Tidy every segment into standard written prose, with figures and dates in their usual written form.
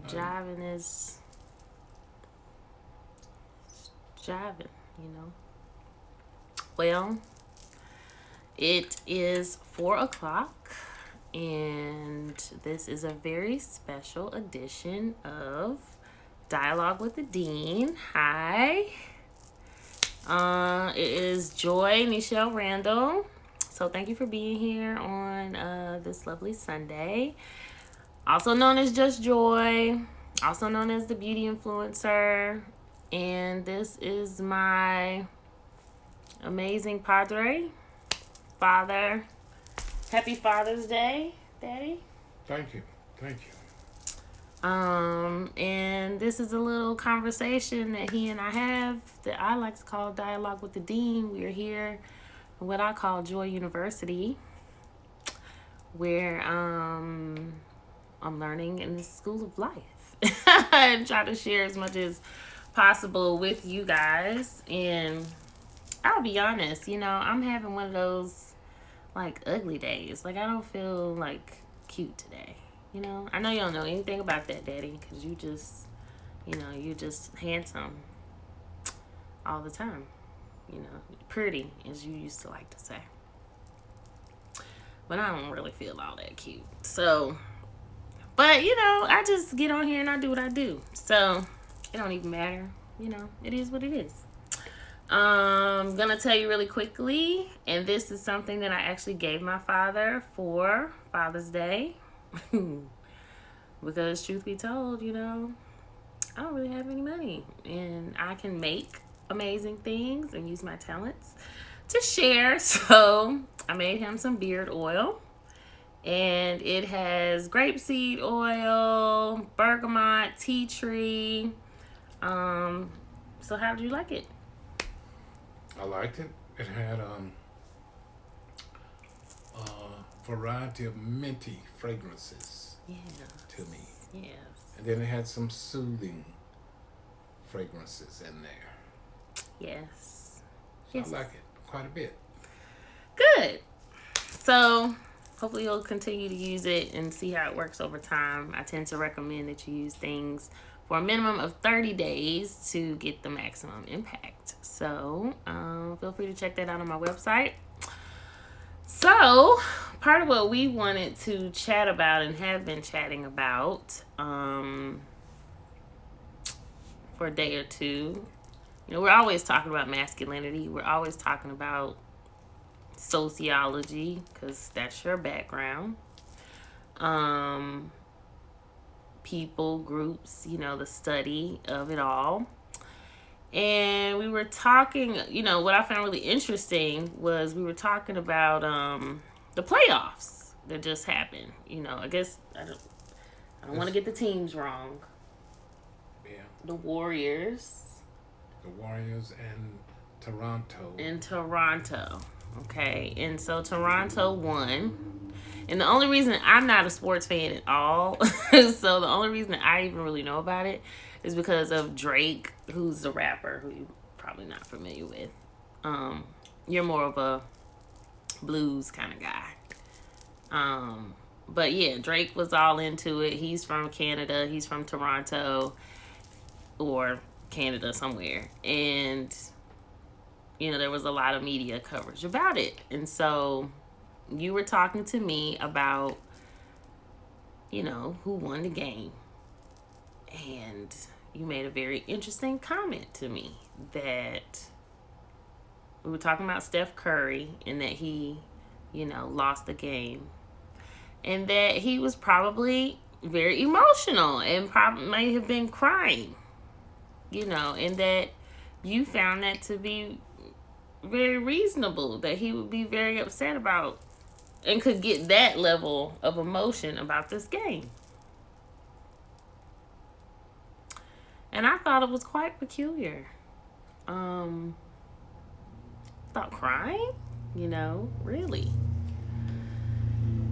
Jiving is jiving, you know. Well, it is 4 o'clock, and this is a very special edition of Dialogue with the Dean. Hi. It is Joy Michelle Randall. So thank you for being here on this lovely Sunday. Also known as Just Joy, also known as the Beauty Influencer. And this is my amazing padre, father. Happy Father's Day, Daddy. Thank you. Thank you. And this is a little conversation that he and I have that I like to call Dialogue with the Dean. We are here at what I call Joy University, where I'm learning in the school of life and try to share as much as possible with you guys. And I'll be honest, I'm having one of those like ugly days. Like I don't feel like cute today. I know you don't know anything about that, Daddy, because you just, you're just handsome all the time. Pretty, as you used to like to say. But I don't really feel all that cute. So, but, I just get on here and I do what I do. So, it don't even matter. It is what it is. I'm going to tell you really quickly, and this is something that I actually gave my father for Father's Day. Because truth be told, I don't really have any money, and I can make amazing things and use my talents to share. So I made him some beard oil, and it has grapeseed oil, bergamot, tea tree. So how did you like it? I liked it. It had a variety of minty fragrances to me. Yes. And then it had some soothing fragrances in there. Yes. So I like it quite a bit. Good. So hopefully you'll continue to use it and see how it works over time. I tend to recommend that you use things for a minimum of 30 days to get the maximum impact. So feel free to check that out on my website. So part of what we wanted to chat about and have been chatting about for a day or two, we're always talking about masculinity. We're always talking about sociology, because that's your background. People, groups, the study of it all. And we were talking, what I found really interesting was we were talking about the playoffs that just happened. I guess I don't want to get the teams wrong. Yeah. The Warriors and Toronto. Okay. And so Toronto won. And the only reason I'm not a sports fan at all, so the only reason I even really know about it is because of Drake, who's the rapper who you're probably not familiar with. You're more of a blues kind of guy. But yeah, Drake was all into it. He's from Canada. He's from Toronto or Canada somewhere. And, there was a lot of media coverage about it. And so you were talking to me about, who won the game. And you made a very interesting comment to me that we were talking about Steph Curry and that he, lost the game. And that he was probably very emotional and probably may have been crying, and that you found that to be very reasonable, that he would be very upset about and could get that level of emotion about this game. And I thought it was quite peculiar. Thought crying, really.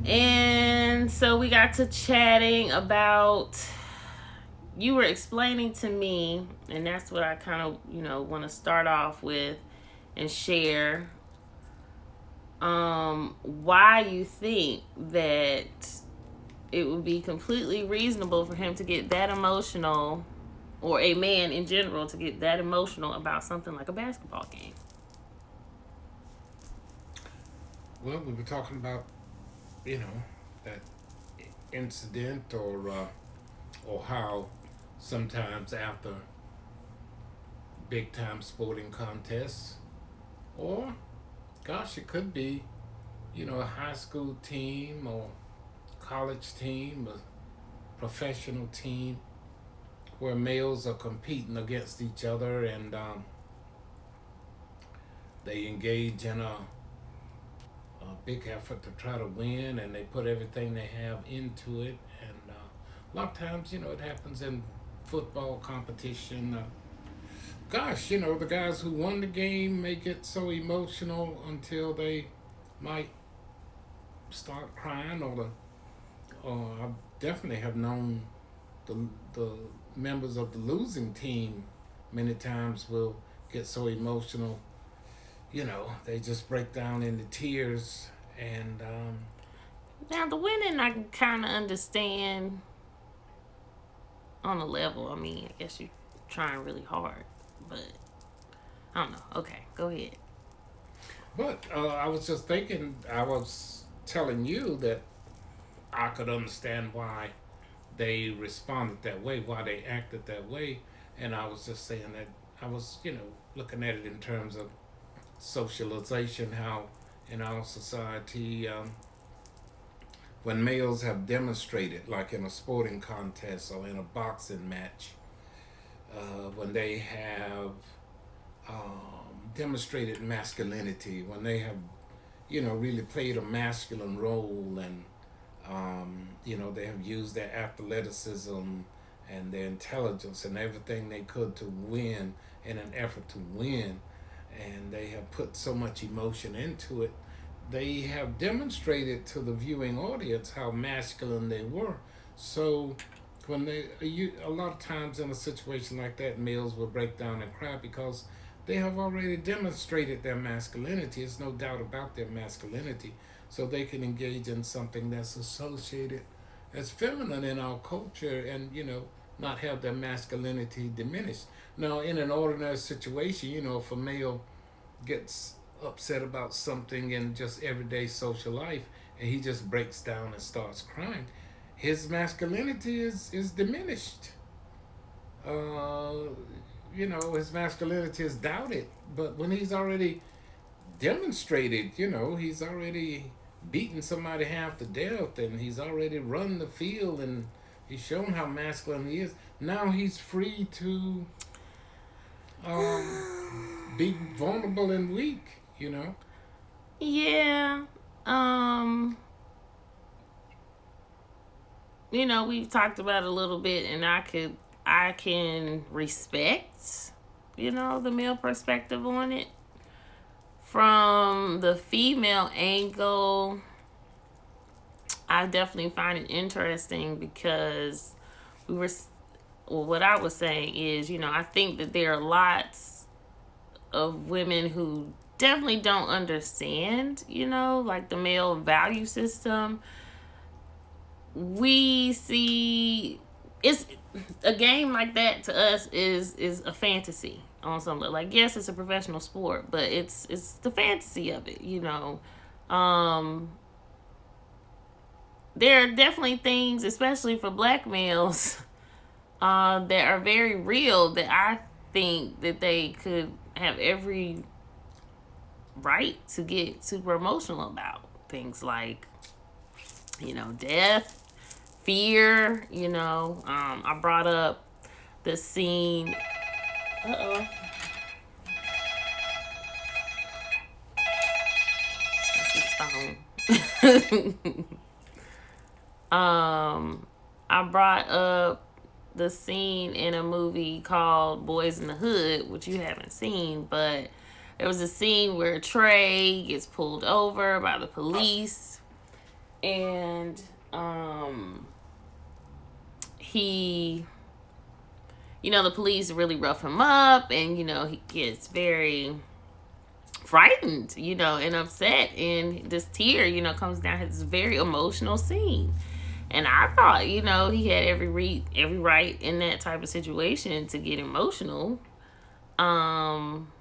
And so we got to chatting about, you were explaining to me, and that's what I kind of, want to start off with and share, why you think that it would be completely reasonable for him to get that emotional, or a man in general to get that emotional about something like a basketball game. Well, we were talking about, that incident, or how sometimes after big time sporting contests, or gosh, it could be, a high school team or college team, a professional team, where males are competing against each other, and they engage in a big effort to try to win, and they put everything they have into it. And a lot of times, it happens in football competition. Gosh, the guys who won the game may get so emotional until they might start crying, or I definitely have known the members of the losing team many times will get so emotional, they just break down into tears. And Now, the winning, I can kind of understand on a level. I mean, I guess you're trying really hard, but I don't know. Okay, go ahead. but I was just thinking, I was telling you that I could understand why they responded that way, why they acted that way. And I was just saying that I was, looking at it in terms of socialization, how in our society, when males have demonstrated, like in a sporting contest or in a boxing match, when they have demonstrated masculinity, when they have, really played a masculine role, and they have used their athleticism and their intelligence and everything they could to win, in an effort to win, and they have put so much emotion into it. They have demonstrated to the viewing audience how masculine they were. So when a lot of times in a situation like that, males will break down and cry because they have already demonstrated their masculinity. There's no doubt about their masculinity. So they can engage in something that's associated as feminine in our culture, and, not have their masculinity diminished. Now, in an ordinary situation, if a male gets upset about something in just everyday social life, and he just breaks down and starts crying, his masculinity is diminished. His masculinity is doubted. But when he's already demonstrated, he's already beaten somebody half to death, and he's already run the field, and he's shown how masculine he is. Now he's free to be vulnerable and weak, Yeah. We've talked about it a little bit, and I can respect, the male perspective on it. From the female angle, I definitely find it interesting because what I was saying is, I think that there are lots of women who definitely don't understand, like the male value system. We see it's a game like that to us is a fantasy on some level. Like, yes, it's a professional sport, but it's the fantasy of it, There are definitely things, especially for black males, that are very real that I think that they could have every right to get super emotional about. Things like, death, fear, I brought up the scene. Uh-oh. That's his phone. I brought up the scene in a movie called Boys in the Hood, which you haven't seen, but there was a scene where Trey gets pulled over by the police, and he, the police really rough him up, and he gets very frightened, and upset, and this tear, comes down. It's a very emotional scene. And I thought, he had every right in that type of situation to get emotional. Um,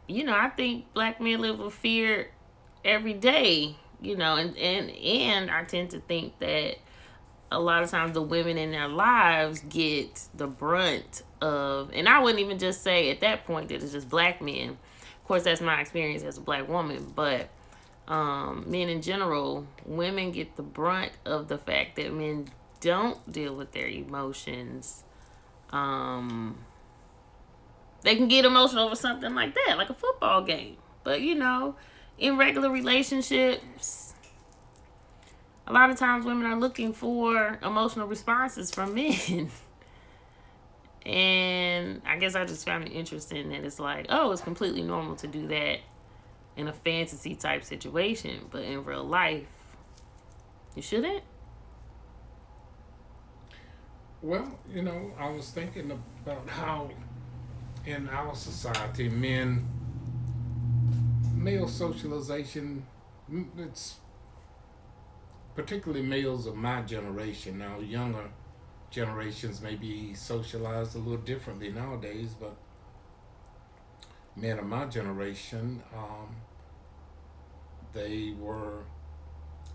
I think black men live with fear every day, and I tend to think that a lot of times the women in their lives get the brunt of, and I wouldn't even just say at that point that it's just black men. Of course, that's my experience as a black woman, but men in general, women get the brunt of the fact that men don't deal with their emotions. They can get emotional over something like that, like a football game. But in regular relationships, a lot of times women are looking for emotional responses from men. And I guess I just found it interesting that it's like, oh, it's completely normal to do that in a fantasy type situation, but in real life, you shouldn't. Well, I was thinking about how in our society, male socialization, it's particularly males of my generation. Now, younger generations may be socialized a little differently nowadays, but men of my generation, they were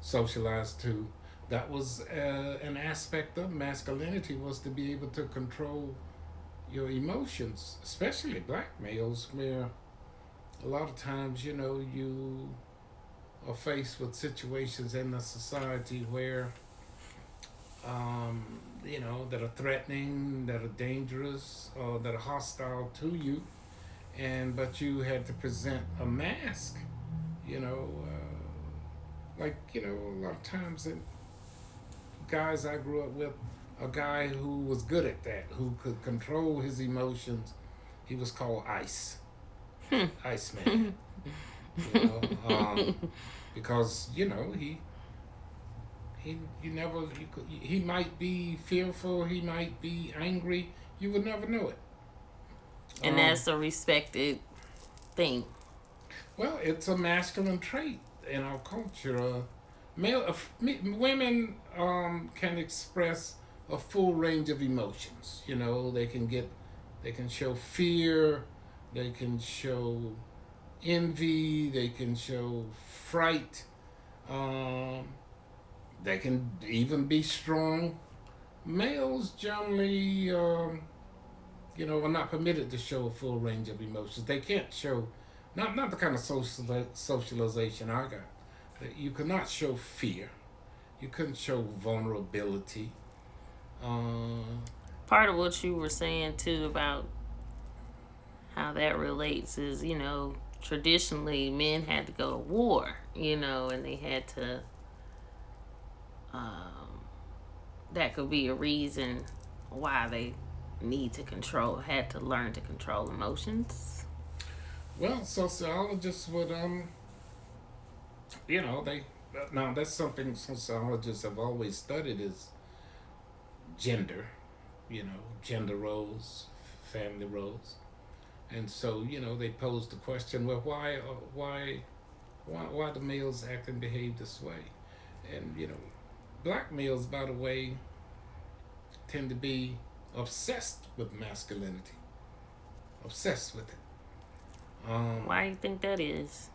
socialized to. That was an aspect of masculinity, was to be able to control your emotions, especially black males, where a lot of times, you are faced with situations in the society where, that are threatening, that are dangerous, or that are hostile to you, but you had to present a mask, you know, a lot of times, guys I grew up with, a guy who was good at that, who could control his emotions. He was called Ice, Iceman. You know, because he you never he might be fearful, he might be angry. You would never know it. And that's a respected thing. Well, it's a masculine trait in our culture. Women can express a full range of emotions. They can show fear, they can show envy, they can show fright, they can even be strong. Males generally, are not permitted to show a full range of emotions. They can't show, not the kind of socialization I got. You cannot show fear. You couldn't show vulnerability. Part of what you were saying too about how that relates is, traditionally men had to go to war, and they had to. That could be a reason why they had to learn to control emotions. Well, sociologists would, they now that's something sociologists have always studied is gender, gender roles, family roles, and so they pose the question, well, why do males act and behave this way? And black males, by the way, tend to be obsessed with masculinity, obsessed with it. Why do you think that is?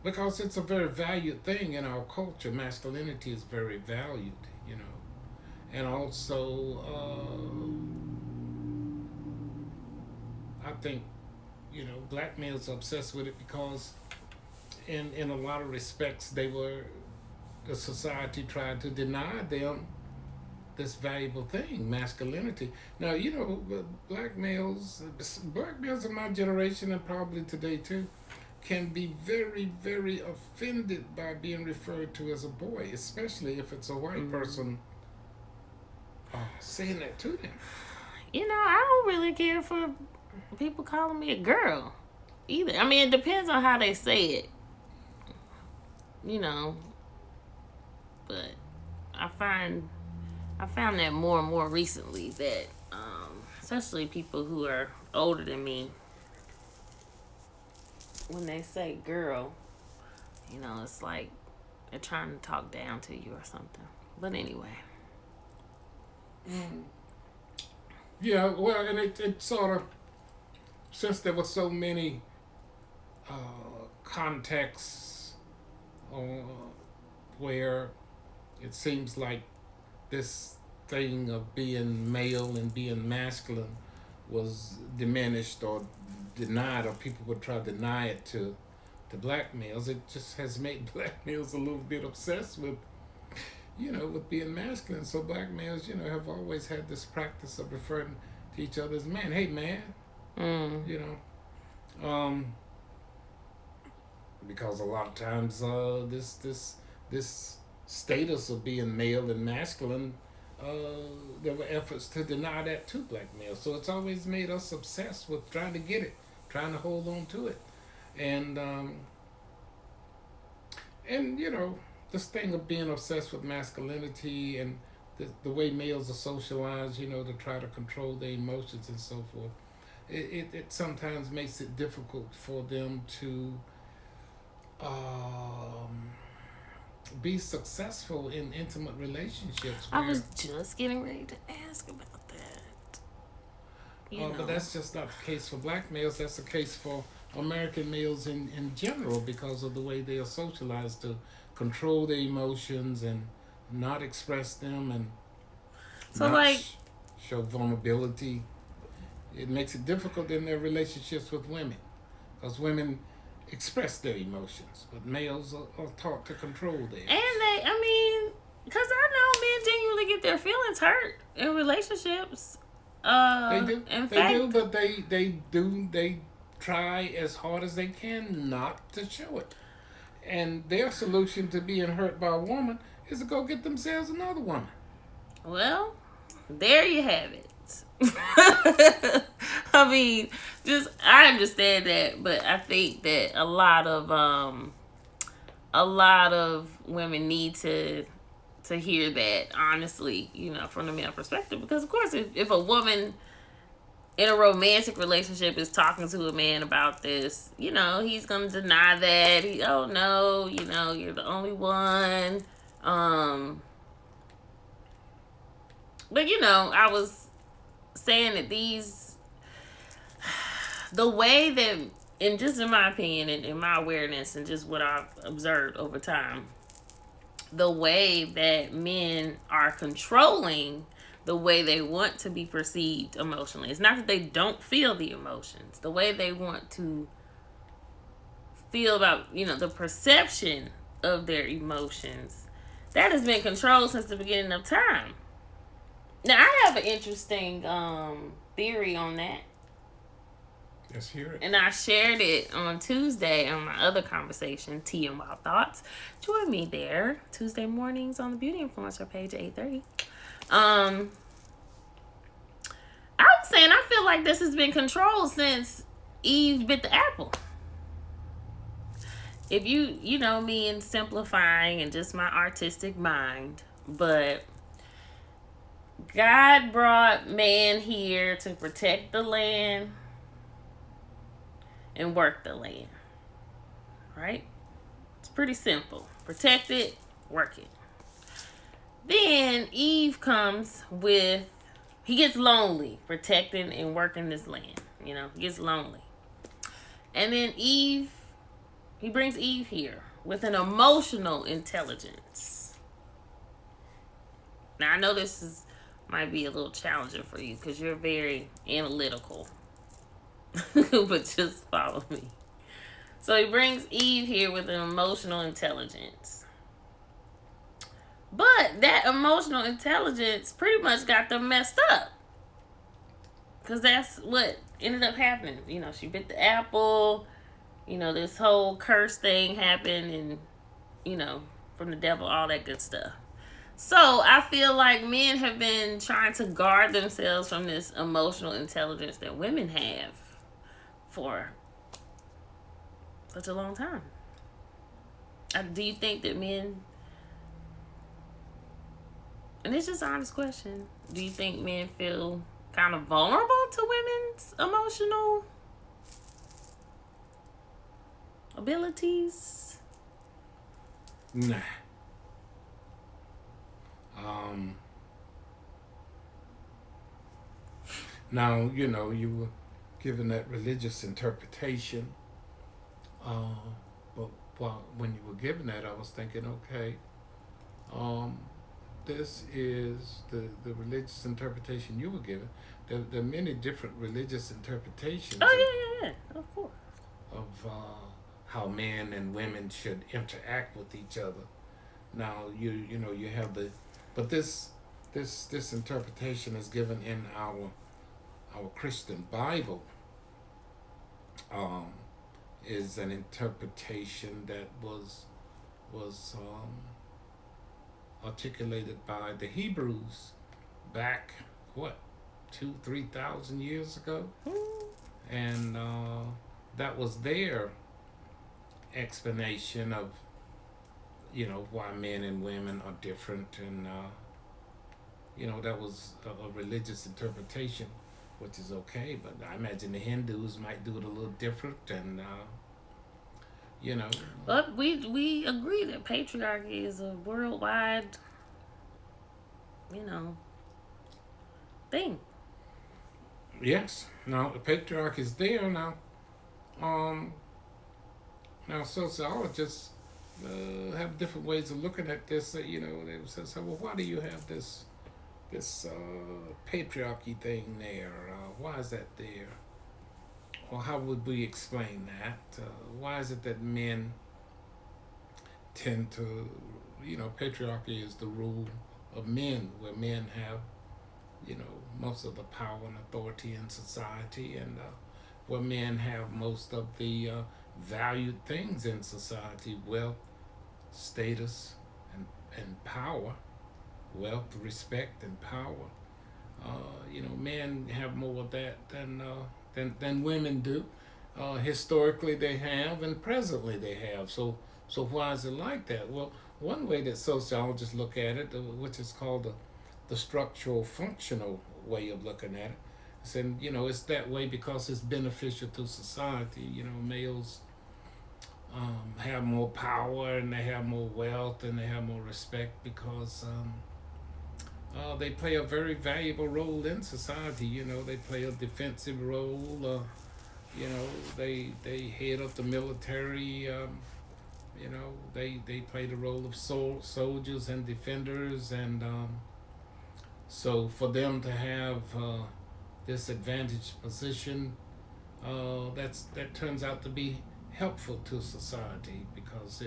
Because it's a very valued thing in our culture. Masculinity is very valued, and also I think black males are obsessed with it because in a lot of respects the society tried to deny them this valuable thing, masculinity. Now, black males of my generation, and probably today too, can be very, very offended by being referred to as a boy, especially if it's a white person saying that to them. I don't really care for people calling me a girl either. I mean, it depends on how they say it, but I found that more and more recently that, especially people who are older than me, when they say girl, it's like They're trying to talk down to you or something. But anyway. Yeah, well, and it sort of, since there were so many contexts where it seems like this thing of being male and being masculine was diminished or denied, or people would try to deny it to black males. It just has made black males a little bit obsessed with, with being masculine. So black males, have always had this practice of referring to each other as man. Hey, man. Because a lot of times this status of being male and masculine, there were efforts to deny that to black males. So it's always made us obsessed with trying to get it, trying to hold on to it. And this thing of being obsessed with masculinity and the way males are socialized, to try to control their emotions and so forth, it sometimes makes it difficult for them to be successful in intimate relationships. I was just getting ready to ask about that. But that's just not the case for black males. That's the case for American males in general, because of the way they are socialized to control their emotions and not express them and show vulnerability. It makes it difficult in their relationships with women, because women express their emotions, but males are taught to control theirs. And because I know men genuinely get their feelings hurt in relationships. They do, but they try as hard as they can not to show it. And their solution to being hurt by a woman is to go get themselves another woman. Well, there you have it. I understand that, but I think that a lot of women need to hear that, honestly, from the male perspective, because of course if a woman in a romantic relationship is talking to a man about this, he's gonna deny that. Oh no, you're the only one. But I was saying that the way that, and just in my opinion and in my awareness and just what I've observed over time, the way that men are controlling the way they want to be perceived emotionally. It's not that they don't feel the emotions. The way they want to feel about, the perception of their emotions, that has been controlled since the beginning of time. Now, I have an interesting theory on that. Let's hear it. And I shared it on Tuesday on my other conversation, Tea and Wild Thoughts. Join me there Tuesday mornings on the Beauty Influencer page at 8:30. I was saying I feel like this has been controlled since Eve bit the apple. If you know me in simplifying and just my artistic mind, but God brought man here to protect the land and work the land. Right? It's pretty simple. Protect it, work it. Then Eve comes with, he gets lonely protecting and working this land. He gets lonely. And then he brings Eve here with an emotional intelligence. Now I know this might be a little challenging for you because you're very analytical. But just follow me. So he brings Eve here with an emotional intelligence. But that emotional intelligence pretty much got them messed up. Because that's what ended up happening. She bit the apple. This whole curse thing happened. And, from the devil, all that good stuff. So I feel like men have been trying to guard themselves from this emotional intelligence that women have for such a long time. Do you think that men, and it's just an honest question, do you think men feel kind of vulnerable to women's emotional abilities? Nah. Um, Now, you were given that religious interpretation, uh, but when you were given that, I was thinking, okay, um, this is the religious interpretation you were given. There are many different religious interpretations Oh yeah, of course. of how men and women should interact with each other. Now, you have but this interpretation is given in our Christian Bible, um, is an interpretation that was articulated by the Hebrews back, what, 2-3 thousand years ago, and that was their explanation of why men and women are different, and that was a religious interpretation, which is okay. But I imagine the Hindus might do it a little different, and you know, But we agree that patriarchy is a worldwide, you know, thing. yes. Now the patriarch is there now. Um, Now sociologists have different ways of looking at this. They would say, "Well, why do you have this patriarchy thing there? Why is that there? Well, how would we explain that? Why is it that men tend to, patriarchy is the rule of men, where men have, most of the power and authority in society, and where men have most of the valued things in society: wealth, status, and power. Wealth, respect, and power. Men have more of that than women do. Historically, they have, and presently they have. So why is it like that? Well, one way that sociologists look at it, which is called the structural functional way of looking at it, and it's that way because it's beneficial to society. Males have more power, and they have more wealth, and they have more respect because they play a very valuable role in society. They play a defensive role. They head up the military. They play the role of soldiers and defenders, and so for them to have this advantaged position, that turns out to be helpful to society because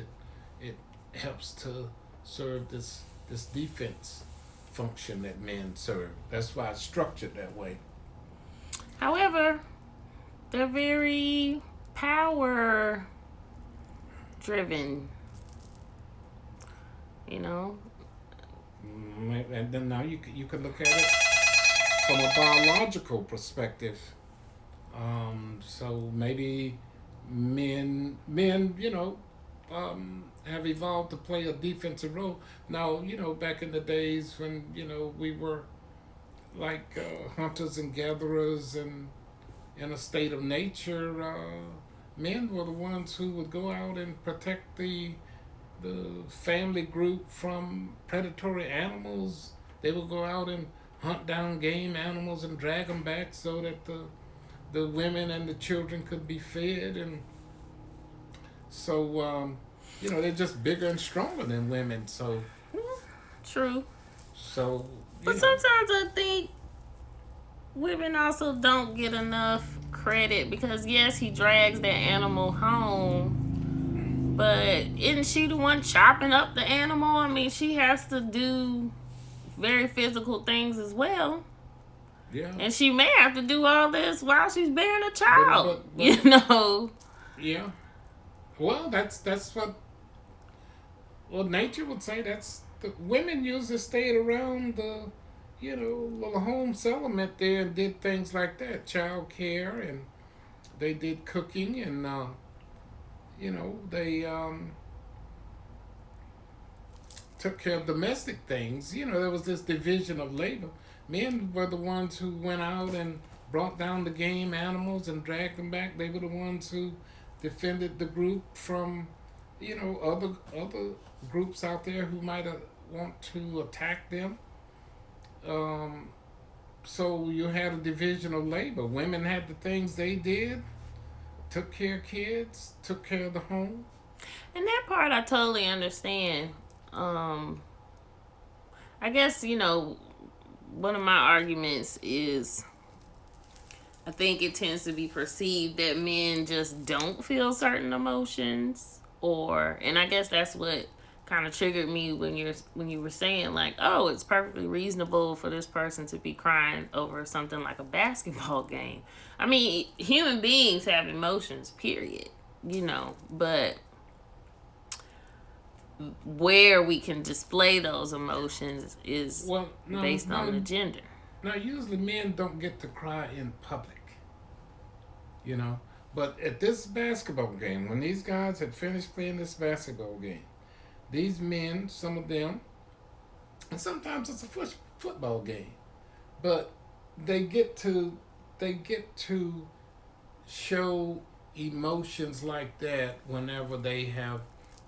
it helps to serve this defense function that men serve. That's why it's structured that way. However, they're very power driven, you know. And then now you could look at it from a biological perspective. So maybe men have evolved to play a defensive role. Now, back in the days when we were like hunters and gatherers and in a state of nature, men were the ones who would go out and protect the family group from predatory animals. They would go out and hunt down game animals and drag them back so that the women and the children could be fed. And so they're just bigger and stronger than women. So True. so But sometimes I think women also don't get enough credit because, yes, he drags that animal home, but isn't she the one chopping up the animal? I mean, she has to do very physical things as well. yeah. And she may have to do all this while she's bearing a child. But yeah. Well, that's what nature would say. That's the women usually stayed around the little home settlement there and did things like that, child care, and they did cooking, and they took care of domestic things. There was this division of labor. Men were the ones who went out and brought down the game animals and dragged them back. They were the ones who defended the group from other groups out there who might have want to attack them. Um, so you had a division of labor. Women had the things they did, took care of kids, took care of the home. And that part I totally understand. Um, I guess, one of my arguments is I think it tends to be perceived that men just don't feel certain emotions, and I guess that's what kind of triggered me when you were saying, like, oh, it's perfectly reasonable for this person to be crying over something like a basketball game. I mean, human beings have emotions, period. But where we can display those emotions is based on the gender. Now, usually men don't get to cry in public, you know. But at this basketball game, when these guys had finished playing this basketball game, these men, some of them, and sometimes it's a football game, but they get to show emotions like that whenever they have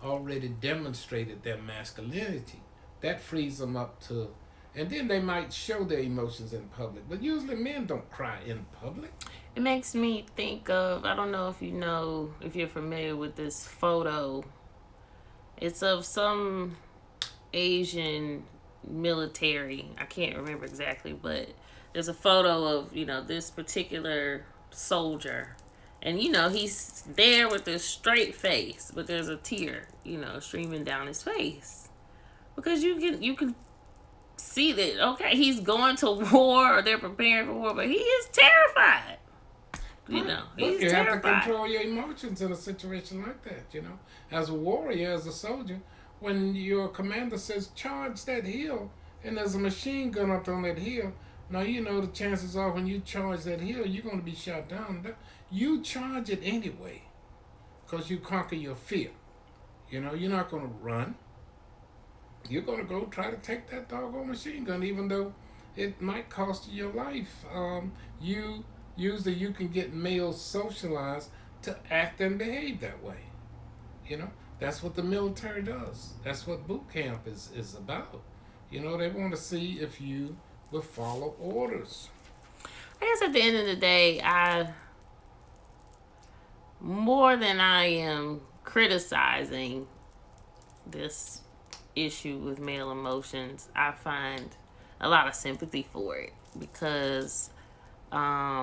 already demonstrated their masculinity. That frees them up to, and then they might show their emotions in public. But usually men don't cry in public. It makes me think of, I don't know if you're familiar with this photo. It's of some Asian military. I can't remember exactly, but there's a photo of, this particular soldier. And, he's there with this straight face, but there's a tear, streaming down his face. Because you can see that, okay, he's going to war or they're preparing for war, but he is terrified. He's you terrified. have to control your emotions in a situation like that, As a warrior, as a soldier, when your commander says, charge that hill, and there's a machine gun up on that hill, now the chances are when you charge that hill, you're going to be shot down. You charge it anyway, because you conquer your fear. You're not going to run. You're going to go try to take that doggone machine gun, even though it might cost you your life. Usually you can get males socialized to act and behave that way. That's what the military does. That's what boot camp is about. They want to see if you will follow orders. I guess at the end of the day, more than I am criticizing this issue with male emotions, I find a lot of sympathy for it because I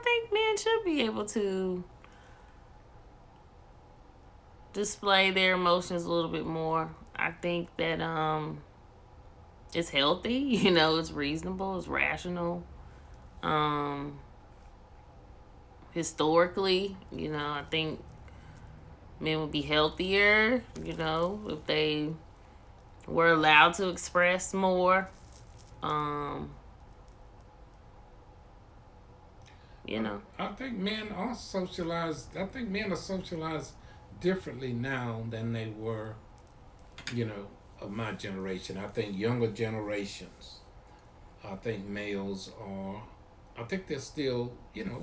think men should be able to display their emotions a little bit more. I think that it's healthy, it's reasonable, it's rational. Historically, I think men would be healthier, if they were allowed to express more. I think men are socialized. I think men are socialized differently now than they were, of my generation. I think younger generations, I think males are, I think they're still,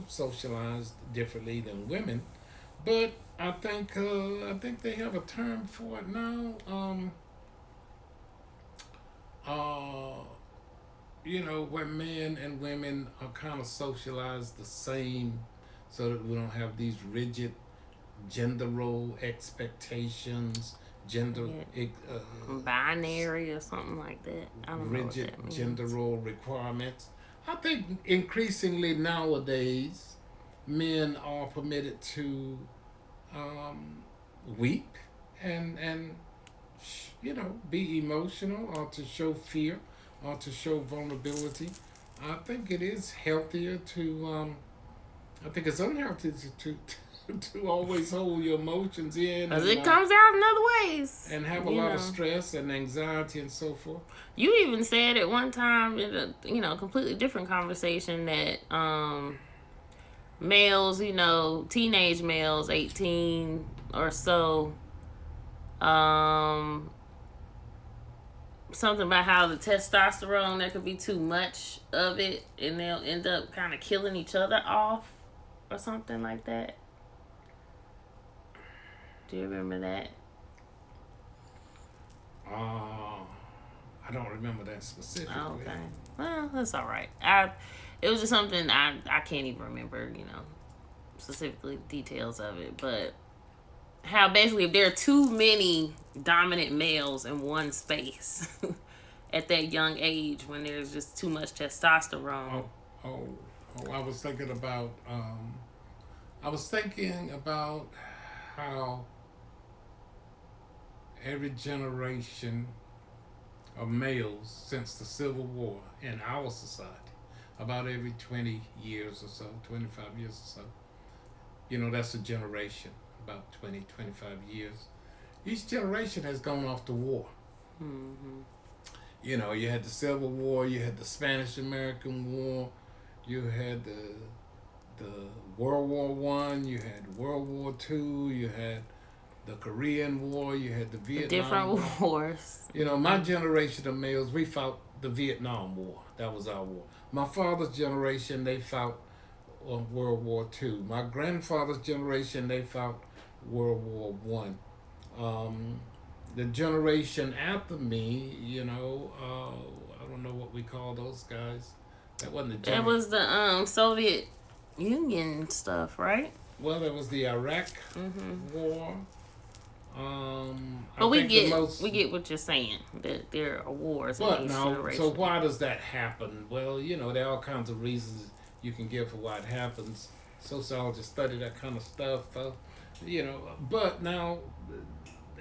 socialized differently than women, but I think they have a term for it now. Where men and women are kind of socialized the same, so that we don't have these rigid gender role expectations, binary or something like that. I don't know rigid what that means. gender role requirements. I think increasingly nowadays, men are permitted to weep and be emotional, or to show fear, or to show vulnerability. I think it is healthier to. I think it's unhealthy to always hold your emotions in. Because it comes out in other ways. And have a lot of stress and anxiety and so forth. You even said at one time in a completely different conversation that males, teenage males, 18 or so, something about how the testosterone, there could be too much of it and they'll end up kind of killing each other off or something like that. Do you remember that? I don't remember that specifically. Okay. Well, that's all right. It was just something I can't even remember, specifically details of it, but how basically if there are too many dominant males in one space at that young age when there's just too much testosterone. Oh, oh, I was thinking about. I was thinking about how every generation of males since the Civil War in our society, about every 20 years or so, 25 years or so, that's a generation, about 20, 25 years. Each generation has gone off to war. Mm-hmm. You had the Civil War, you had the Spanish American War, you had the World War One, you had World War Two, you had the Korean War, you had the Vietnam War. Different wars. My generation of males, we fought the Vietnam War. That was our war. My father's generation, they fought World War Two. My grandfather's generation, they fought World War One. The generation after me, I don't know what we call those guys. That wasn't the That was the Soviet Union stuff, right? Well, there was the Iraq War. But we get what you're saying, that there are wars in each generation. So why does that happen? Well, there are all kinds of reasons you can give for why it happens. Sociologists study that kind of stuff, but now,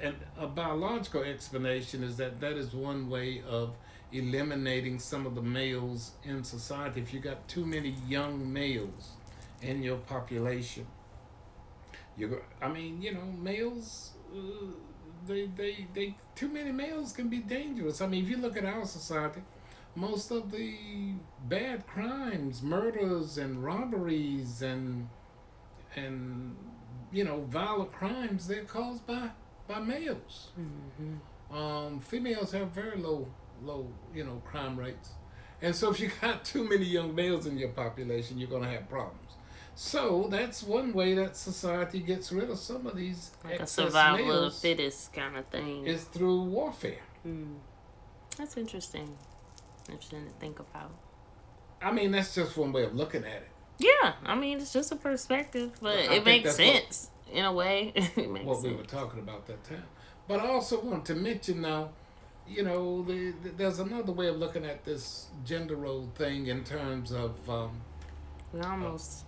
and a biological explanation is that is one way of eliminating some of the males in society. If you got too many young males in your population, males, they too many males can be dangerous. If you look at our society, most of the bad crimes, murders and robberies and violent crimes, they're caused by males. Mm-hmm. Females have very low crime rates, and so if you got too many young males in your population, you're going to have problems. So that's one way that society gets rid of some of these like excess a survival males, of the fittest kind of thing. is through warfare. That's interesting. Interesting to think about. That's just one way of looking at it. Yeah, it's just a perspective, but it makes sense in a way. It makes what sense. We were talking about that time. But I also want to mention now, there's another way of looking at this gender role thing in terms of. We're almost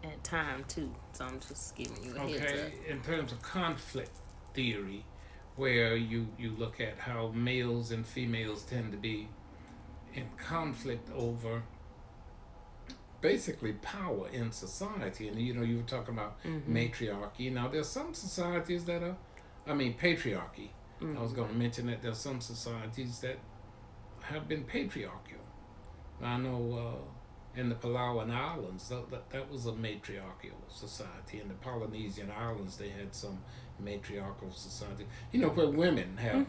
at time too, so I'm just giving you a heads up. In terms of conflict theory, where you look at how males and females tend to be in conflict over basically power in society. And you were talking about matriarchy. Now there's some societies that are patriarchy. I was going to mention that there's some societies that have been patriarchal. I know in the Palawan Islands, that was a matriarchal society. In the Polynesian Islands, they had some matriarchal society. Where women have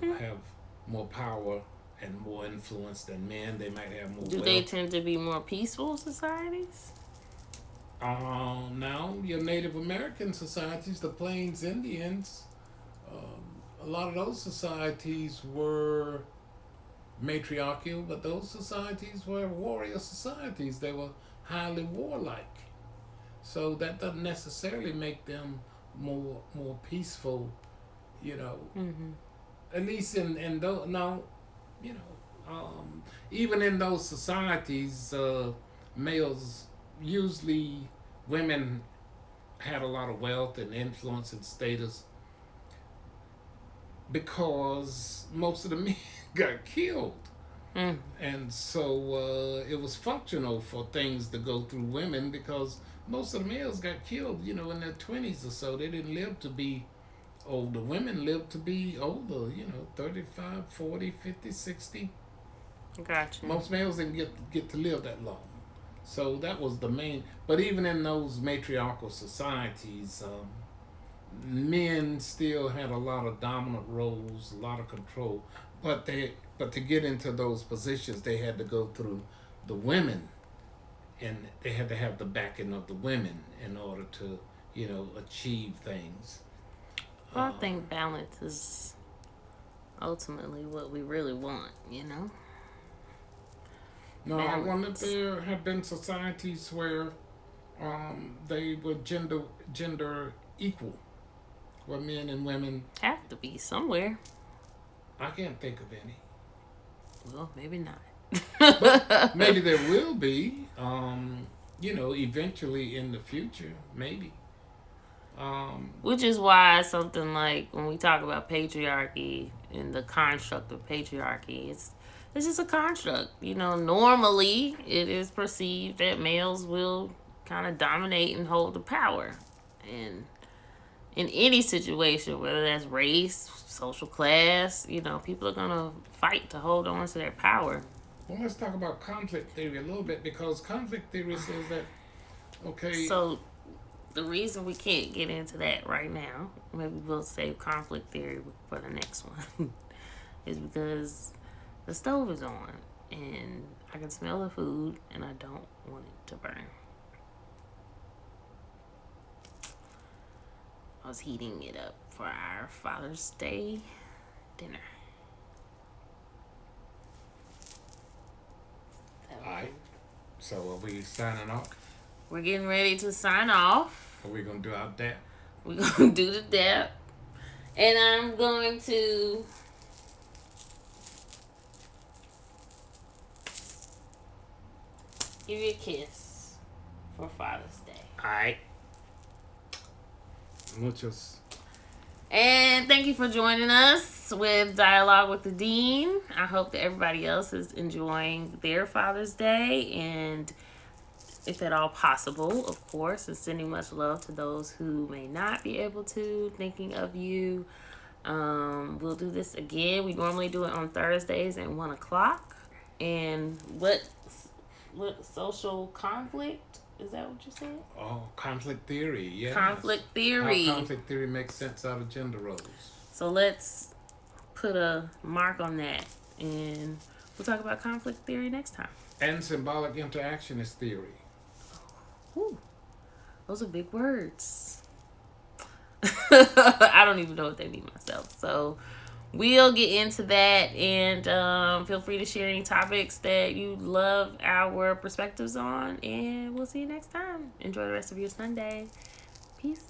more power and more influence than men. They might have more. Do they tend to be more peaceful societies? Now your Native American societies, the Plains Indians, a lot of those societies were matriarchal, but those societies were warrior societies. They were highly warlike. So that doesn't necessarily make them more peaceful, At least in those, now, even in those societies, males, usually women had a lot of wealth and influence and status because most of the men got killed. And so it was functional for things to go through women because most of the males got killed, in their 20s or so. They didn't live to be older. Women lived to be older, 35, 40, 50, 60. Gotcha. Most males didn't get to live that long. So that was the main. But even in those matriarchal societies, men still had a lot of dominant roles, a lot of control. But to get into those positions, they had to go through the women, and they had to have the backing of the women in order to, achieve things. Well, I think balance is ultimately what we really want, No, I wonder if Balance. there have been societies where they were gender equal, where men and women. Have to be somewhere. I can't think of any, Well, maybe not. but maybe there will be. Eventually in the future, maybe. Which is why something like when we talk about patriarchy and the construct of patriarchy, it's just a construct. Normally it is perceived that males will kind of dominate and hold the power. And in any situation, whether that's race, social class, people are going to fight to hold on to their power. Well, let's talk about conflict theory a little bit because conflict theory says that okay, So the reason we can't get into that right now, maybe we'll save conflict theory for the next one, is because the stove is on and I can smell the food and I don't want it to burn. I was heating it up for our Father's Day dinner. all right. So are we signing off? We're getting ready to sign off. Are we gonna do our dap? We're going to do the dap. And I'm going to give you a kiss for Father's Day. All right. Muchos. And thank you for joining us with Dialogue with the Dean. I hope that everybody else is enjoying their Father's Day and, if at all possible, of course, and sending much love to those who may not be able to, thinking of you. We'll do this again. We normally do it on Thursdays at 1 o'clock. And what social conflict? Is that what you said? Oh, conflict theory. Yeah. Conflict theory. How conflict theory makes sense out of gender roles. So let's put a mark on that. And we'll talk about conflict theory next time. And symbolic interactionist theory. Ooh, those are big words. I don't even know what they mean myself. So we'll get into that, and feel free to share any topics that you love our perspectives on, and we'll see you next time. Enjoy the rest of your Sunday. Peace.